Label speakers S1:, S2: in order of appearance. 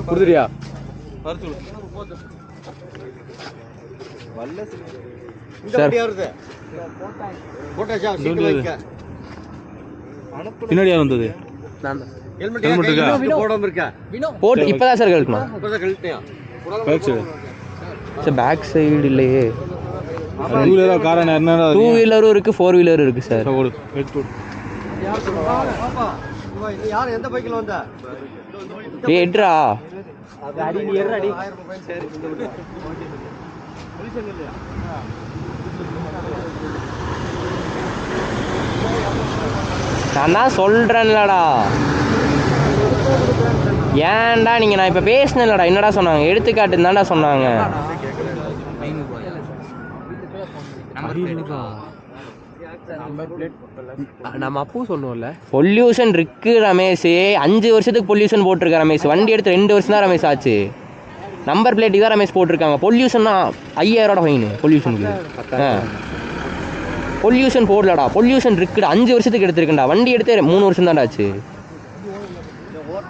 S1: கொடுத்துறியா? Sir பின்னாடி யார் வந்தது? போட்டு இப்பதான் சார் கழட்டணும். சார் பேக் சைடு இல்லையே. டூ வீலரும் இருக்கு, ஃபோர் வீலரும் இருக்கு சார். எட்ரா நான் தான் சொல்றேன்லடா. ஏன்டா நீங்க நான் இப்ப பேசினேன்லடா. என்னடா சொன்னாங்க? எடுத்துக்காட்டுன்னு தான்டா சொன்னாங்க. நம்ம அப்போ சொன்னோம்ல பொல்யூஷன் இருக்கு ரமேஷ். 5 வருஷத்துக்கு பொல்யூஷன் போட்டிருக்க ரமேஷ். வண்டி எடுத்து 2 வருஷம் தான் ரமேஷ் ஆச்சு. நம்பர் பிளேட்டுக்கு தான் ரமேஷ் போட்டிருக்காங்க. பொல்யூஷன்னா 5000 ஃபைனு. பொல்யூஷனுக்கு பொல்யூஷன் போடலடா. பொல்யூஷன் இருக்குடா. 5 வருஷத்துக்கு எடுத்துருக்கேன்டா. வண்டி எடுத்து 3 வருஷம் தான்டா ஆச்சு.